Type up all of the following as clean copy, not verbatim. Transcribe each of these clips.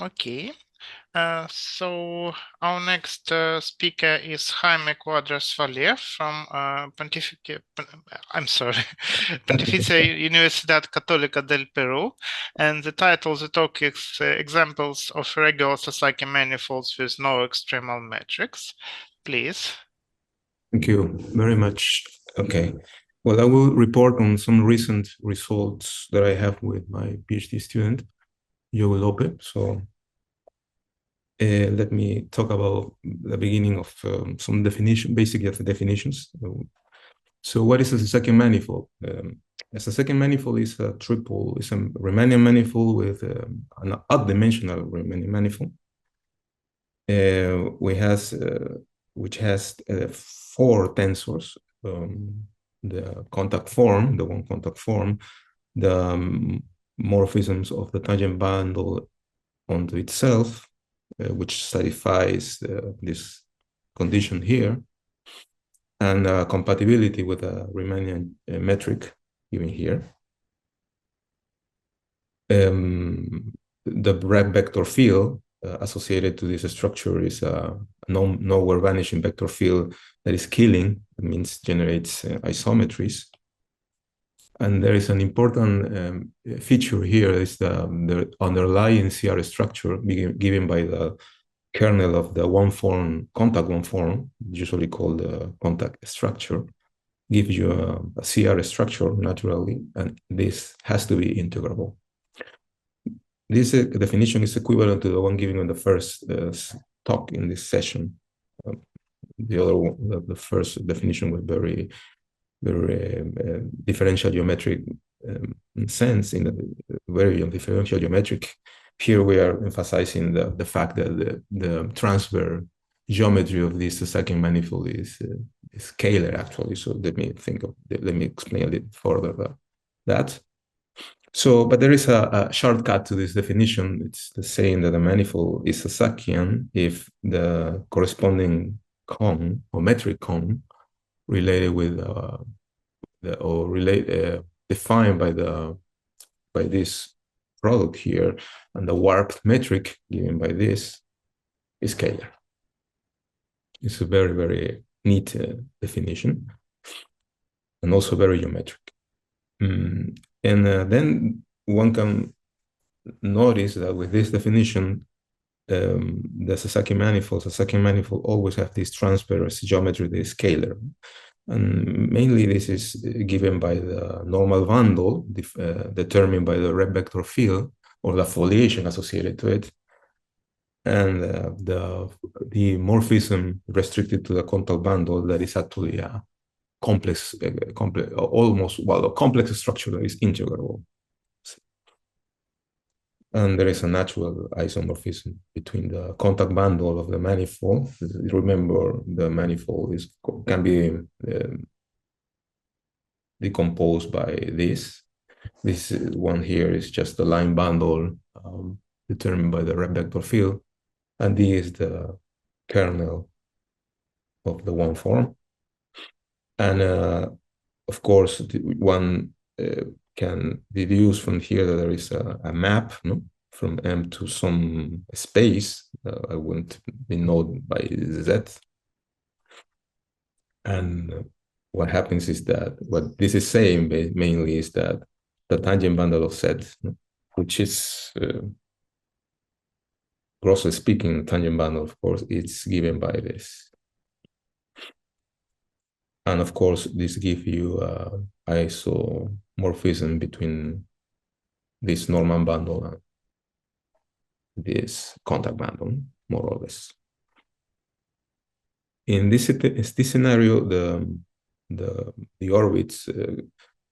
Okay. So our next speaker is Jaime Cuadros Valle from Pontificia Universidad Católica del Perú, and the title of the talk is Examples of Regular Sasaki Manifolds with No Extremal Metrics. Please. Thank you very much. Okay. Well, I will report on some recent results that I have with my PhD student, Joe Lope. So let me talk about the beginning of some basic definitions. So what is a Sasaki manifold? A Sasaki manifold is a Riemannian manifold with an odd-dimensional Riemannian manifold. Which has 4 tensors, the contact form, the one contact form, the morphisms of the tangent bundle onto itself, which satisfies this condition here, and compatibility with a Riemannian metric given here. The Bragg vector field associated to this structure is a nowhere vanishing vector field that is killing. It means generates isometries. And there is an important feature here is the underlying CR structure given by the kernel of the contact one form, usually called the contact structure, gives you a CR structure naturally, and this has to be integrable. This definition is equivalent to the one given in the first talk in this session. The other one, the first definition was very differential geometric sense, in a very differential geometric. Here we are emphasizing the fact that the transfer geometry of this second manifold is scalar actually. So let me explain a little further that. So, but there is a shortcut to this definition. It's the saying that a manifold is Sasakian if the corresponding cone or metric cone related with defined by this product here, and the warped metric given by this is scalar. It's a very, very neat definition, and also very geometric. And then one can notice that with this definition, the Sasaki manifold always have this transverse geometry, the scalar. And mainly this is given by the normal bundle determined by the red vector field or the foliation associated to it, and the morphism restricted to the contact bundle that is actually a complex structure that is integrable. And there is a natural isomorphism between the contact bundle of the manifold. Remember, the manifold can be decomposed by this. This one here is just the line bundle determined by the red vector field, and this is the kernel of the one form. And of course, one can deduce from here that there is a map, no? From M to some space. I wouldn't be known by Z. And what happens is that what this is saying mainly is that the tangent bundle of Z, which is grossly speaking, tangent bundle, of course, it's given by this. And of course, this gives you isomorphism between this normal bundle and this contact bundle, more or less. In this scenario, the orbits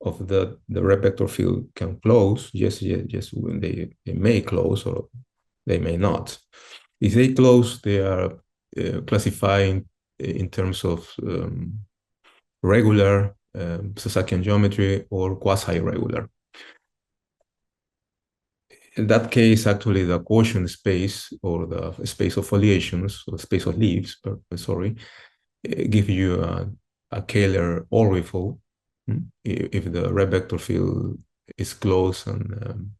of the red vector field can close. Yes, when they may close or they may not. If they close, they are classifying in terms of regular Sasakian geometry or quasi-regular. In that case, actually, the quotient space or the space of foliations or space of leaves, give you a Kähler orbifold if the red vector field is closed and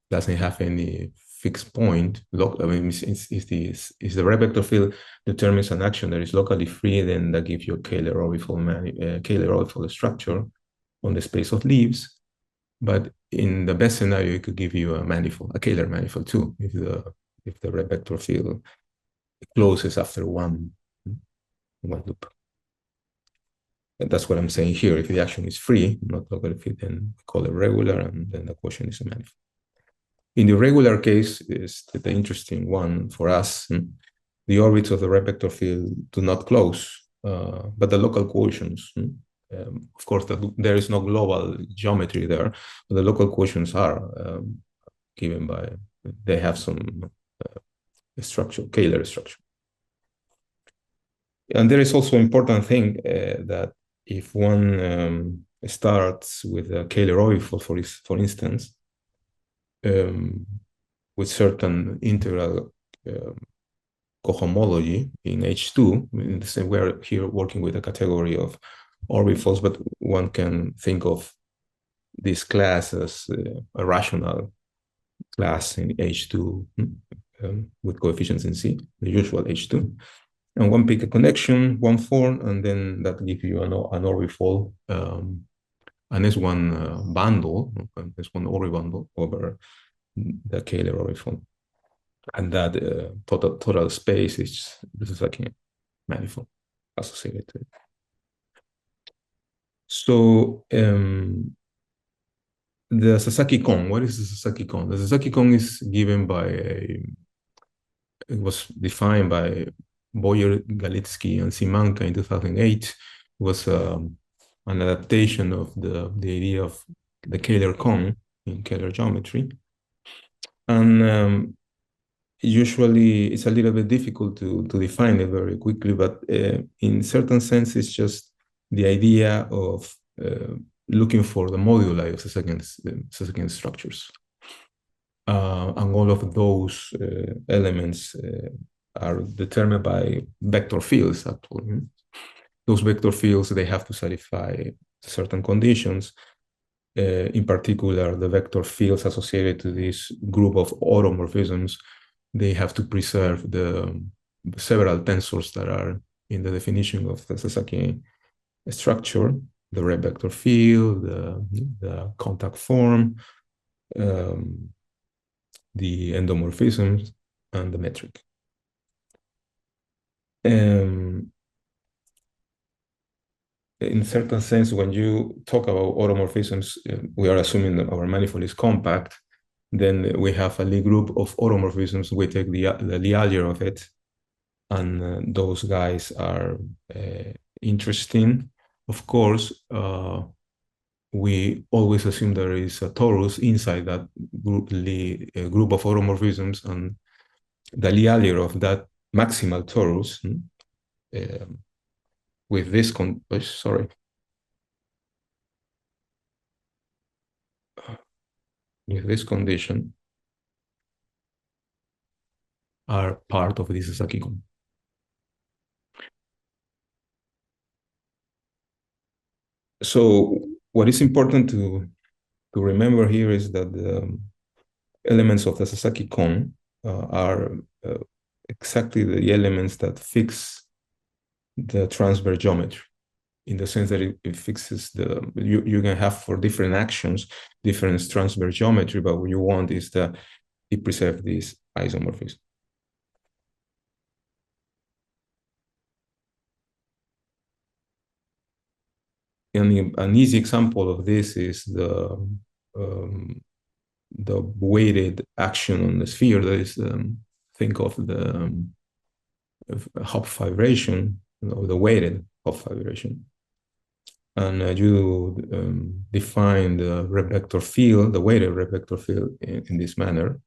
doesn't have any fixed point, I mean, if the red vector field determines an action that is locally free, then that gives you a Kähler-Orwell structure on the space of leaves. But in the best scenario, it could give you a manifold, a Kähler manifold too, if the red vector field closes after one loop. And that's what I'm saying here. If the action is free, not locally free, then we call it regular, and then the quotient is a manifold. In the regular case, is the interesting one for us. The orbits of the red vector field do not close, but the local quotients. Of course, there is no global geometry there, but the local quotients are given by, they have some structure, Kähler structure. And there is also an important thing that if one starts with a Kähler-Orwell, for instance, with certain integral cohomology in H2, in the same, we're here working with a category of orbitals, but one can think of this class as a rational class in H2 with coefficients in C, the usual H2. And one pick a connection, one form, and then that gives you an orbifold, and it's one bundle, there's one oribundle over the Kähler orbifold. And that total space is the Sasaki manifold associated to it. So the Sasaki cone, what is the Sasaki cone? The Sasaki cone is given by it was defined by Boyer, Galitsky, and Simanka in 2008. It was an adaptation of the idea of the Kähler cone in Kähler geometry. And usually it's a little bit difficult to define it very quickly, but in certain sense, it's just the idea of looking for the moduli of Sasaki structures. And all of those elements are determined by vector fields, actually. Those vector fields, they have to satisfy certain conditions. In particular, the vector fields associated to this group of automorphisms, they have to preserve the several tensors that are in the definition of the Sasaki structure, the red vector field, the contact form, the endomorphisms, and the metric. In certain sense, when you talk about automorphisms, we are assuming that our manifold is compact. Then we have a Lie group of automorphisms. We take the Lie of it, and those guys are interesting. Of course, we always assume there is a torus inside that group of automorphisms, and the Lie of that maximal torus with this with this condition are part of this Sasaki cone. So what is important to remember here is that the elements of the Sasaki cone are exactly the elements that fix the transverse geometry, in the sense that it fixes you can have for different actions different transverse geometry, but what you want is that it preserves this isomorphism. And an easy example of this is the weighted action on the sphere. That is, think of the Hopf vibration, or the weighted Hopf vibration. And you define the red vector field, the weighted red vector field in this manner,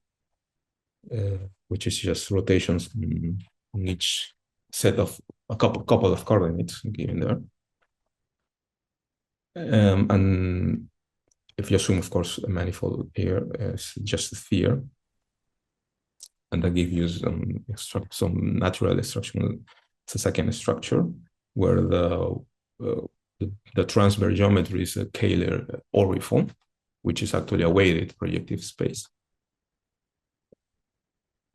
which is just rotations on each set of a couple of coordinates given there. And if you assume, of course, a manifold here is just a sphere, and that gives you some natural instructional Sasakian structure where the transverse geometry is a Kähler-Orwell, which is actually a weighted projective space.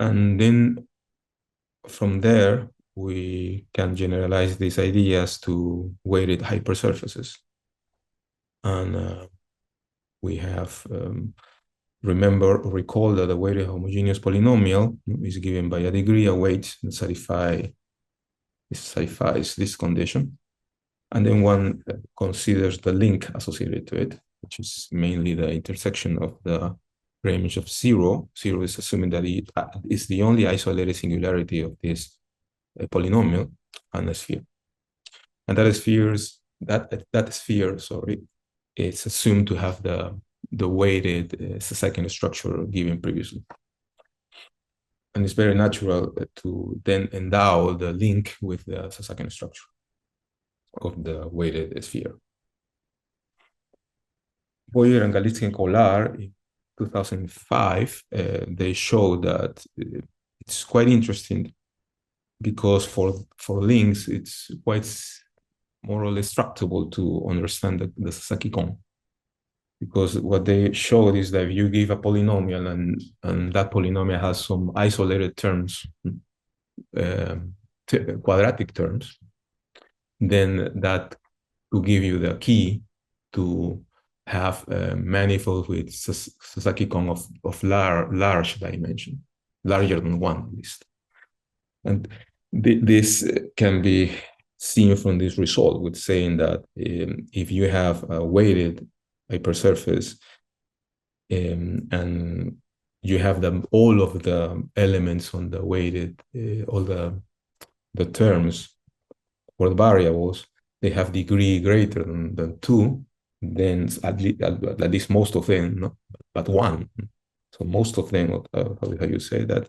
And then from there, we can generalize these ideas to weighted hypersurfaces. And we have, recall that a weighted homogeneous polynomial is given by a degree, a weight that satisfies this condition. And then one considers the link associated to it, which is mainly the intersection of the range of zero. Zero is assuming that it is the only isolated singularity of this polynomial and a sphere. And that sphere, sorry, is assumed to have the weighted Sasaki structure given previously. And it's very natural to then endow the link with the Sasaki structure of the weighted sphere. Boyer and Galitsky and Kolar in 2005, they showed that it's quite interesting because for links, it's quite more or less tractable to understand the Sasaki cone. Because what they showed is that if you give a polynomial and that polynomial has some isolated terms, quadratic terms, then that will give you the key to have a manifold with Sasaki cone of large dimension, larger than one at least. And this can be seen from this result with saying that if you have a weighted hypersurface and you have all of the elements on the weighted, all the terms or the variables, they have degree greater than 2, then at least most of them, no? But 1. So most of them, how you say that,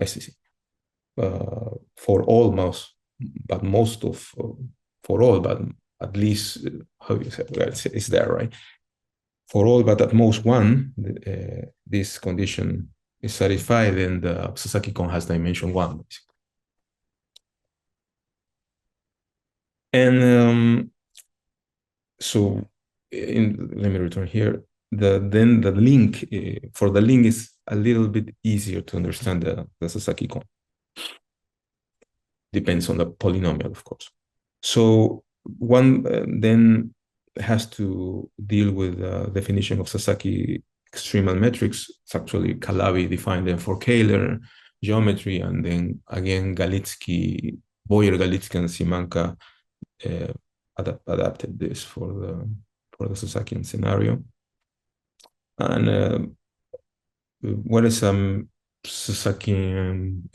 I see. For almost, but most of, for all, but at least, how you say, well, it's there, right? For all, but at most 1, this condition is satisfied, and the Sasaki cone has dimension 1, basically. And so let me return here. Then the link, for the link is a little bit easier to understand the Sasaki cone. Depends on the polynomial, of course. So one then has to deal with the definition of Sasaki extremal metrics. It's actually Calabi defined them for Kähler geometry, and then again Galitsky, Boyer, Galitsky, and Simanka adapted this for the Sasakian scenario. And what is Sasaki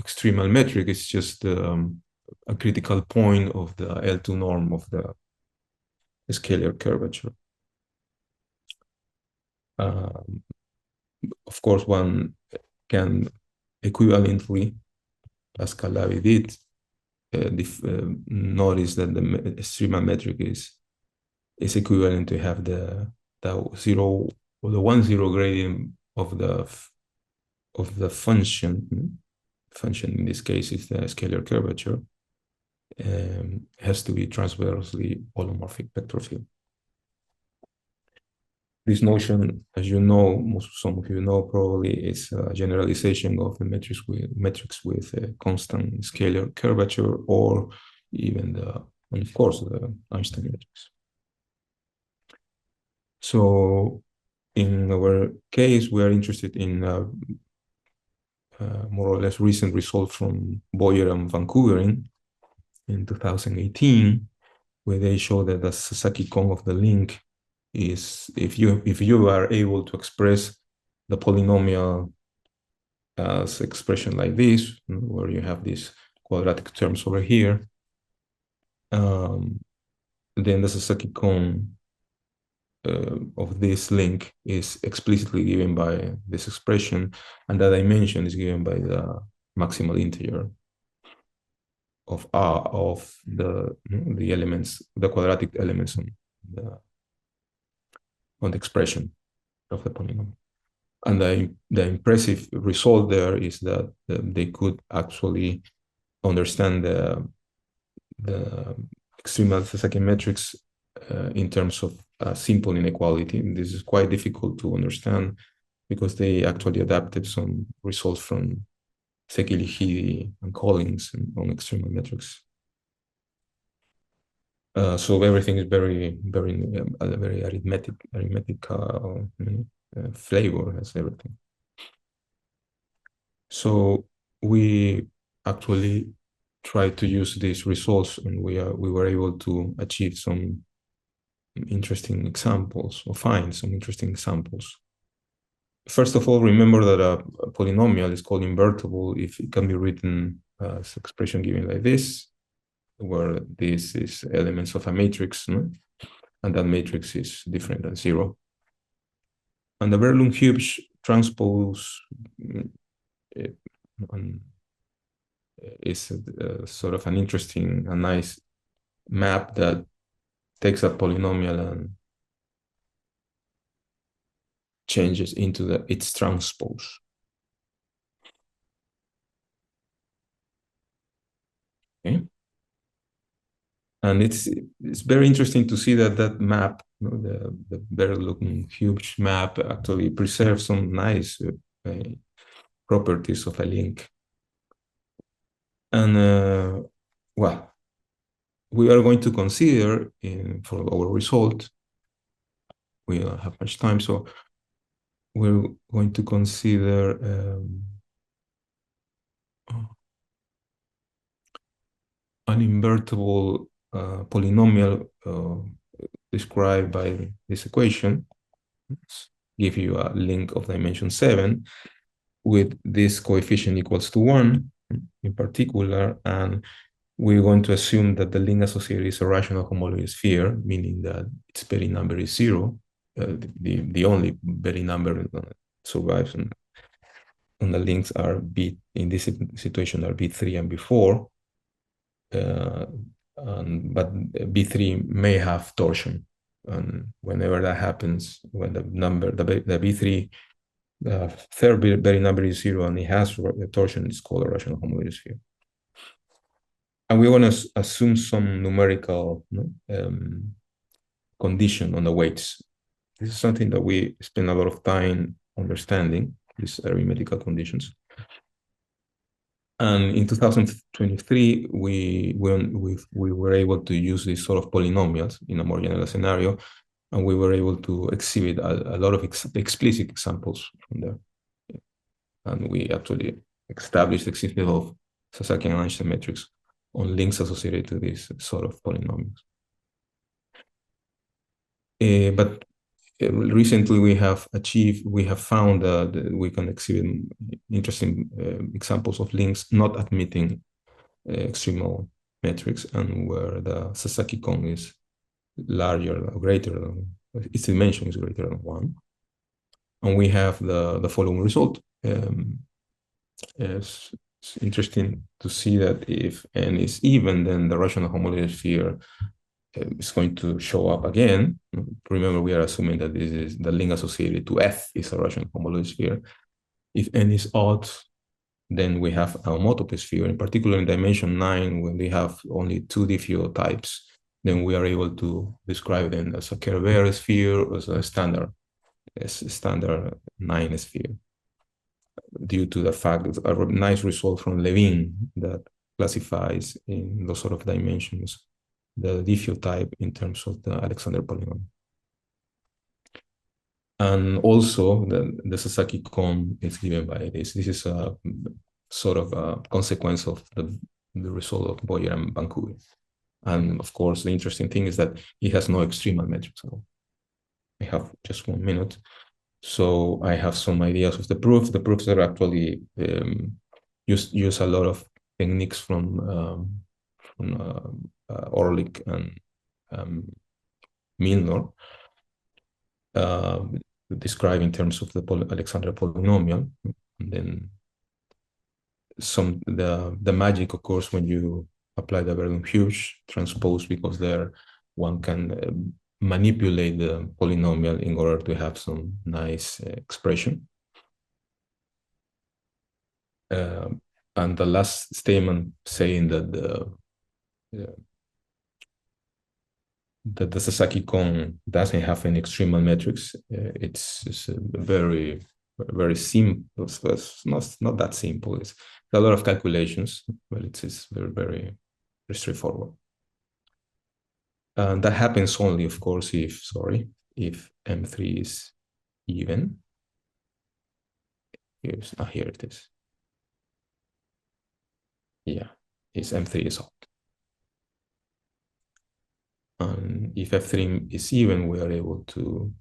extremal metric? It's just a critical point of the L2 norm of the scalar curvature. Of course, one can equivalently, as Calabi did, notice that the extremal metric is equivalent to have the 0 or the 1-0 gradient of the function. Function in this case is the scalar curvature. Has to be transversely holomorphic vector field. This notion, as you know, some of you know probably, is a generalization of the metrics with a constant scalar curvature, or even and of course, the Einstein metrics. So in our case, we are interested in more or less recent result from Boyer and Vancouver in 2018, where they show that the Sasaki cone of the link is, if you are able to express the polynomial as expression like this, where you have these quadratic terms over here, then the Sasaki cone of this link is explicitly given by this expression, and the dimension is given by the maximal integer of R of the elements, the quadratic elements on the expression of the polynomial. And the impressive result there is that they could actually understand the extremal Sasaki metrics in terms of simple inequality. This is quite difficult to understand because they actually adapted some results from Sekili and Collins on extremal metrics. So everything is very arithmetic flavor, has everything. So we actually tried to use these results, and we were able to achieve some interesting examples, or find some interesting examples. First of all, remember that a polynomial is called invertible if it can be written as expression given like this, where this is elements of a matrix, no? And that matrix is different than 0. And the Bernoulli-Hughes transpose is sort of an interesting, a nice map that takes a polynomial and changes into its transpose. Okay. And it's very interesting to see that map, you know, the Bernoulli-Hughes map, actually preserves some nice properties of a link. And well, we are going to consider for our result, we don't have much time, so we're going to consider an invertible polynomial described by this equation. Let's give you a link of dimension 7 with this coefficient equals to 1 in particular, and we're going to assume that the link associated is a rational homologous sphere, meaning that its Betti number is 0. The only Betti number that survives on the links are in this situation are B3 and B4. But B3 may have torsion, and whenever that happens, when the B3 third Betti number is 0 and it has torsion, it's called a rational homologous sphere. And we want to assume some numerical condition on the weights. This is something that we spend a lot of time understanding, these arithmetical conditions. And in 2023, we were able to use these sort of polynomials in a more general scenario, and we were able to exhibit a lot of explicit examples from there. And we actually established the existence of Sasaki and Einstein metrics on links associated to these sort of polynomials. But recently we have found that we can exhibit interesting examples of links not admitting extremal metrics, and where the Sasaki cone is larger or greater than, its dimension is greater than 1. And we have the following result. It's interesting to see that if n is even, then the rational homologous sphere is going to show up again. Remember, we are assuming that this is the link associated to F is a rational homologous sphere. If n is odd, then we have a homotopy sphere. In particular, in dimension 9, when we have only 2 diffeo types, then we are able to describe them as a Kerber sphere or as a standard 9 sphere, due to the fact that a nice result from Levin that classifies in those sort of dimensions the diffeo type in terms of the Alexander polynomial. And also the Sasaki cone is given by this. This is a sort of a consequence of the result of Boyer and Vancouver. And of course, the interesting thing is that he has no extremal metrics at all. I have just 1 minute. So I have some ideas of the proof. The proofs are actually use a lot of techniques from Orlik and Milnor, described in terms of the Alexander polynomial. And then the magic occurs when you apply the Bernoulli-Hughes transpose, because there one can manipulate the polynomial in order to have some nice expression. And the last statement saying that the Sasaki cone doesn't have any extremal metrics. It's a very very simple. It's not that simple. It's a lot of calculations, but it's very, very straightforward. And that happens only, of course, if M3 is even. Here it is. Yeah, it's M3 is odd. And if F3 is even, we are able to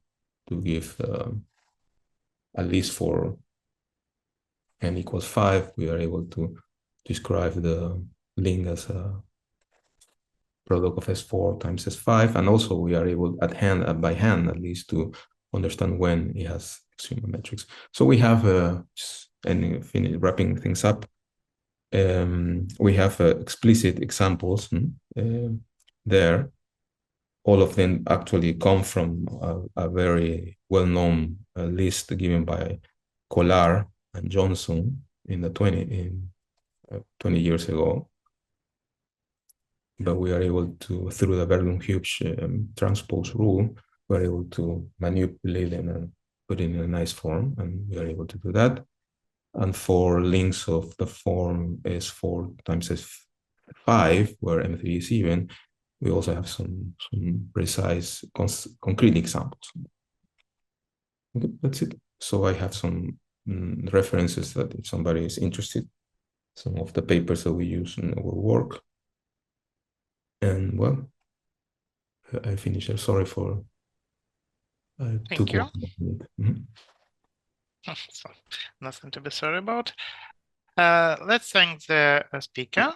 give, at least for n equals 5, we are able to describe the link as a product of S4 times S5. And also we are able by hand at least, to understand when it has extremal metrics. So we have, wrapping things up, we have explicit examples there. All of them actually come from a very well-known list given by Collar and Johnson in 20 years ago. But we are able to, through the Berlin-Hughes transpose rule, we're able to manipulate them and put it in a nice form, and we are able to do that. And for links of the form S4 times S5, where M3 is even, we also have some precise, concrete examples. Okay, that's it. So I have some references that if somebody is interested, some of the papers that we use in our work. And well, I finished. I'm sorry for Thank you. Mm-hmm. So, nothing to be sorry about. Let's thank the speaker.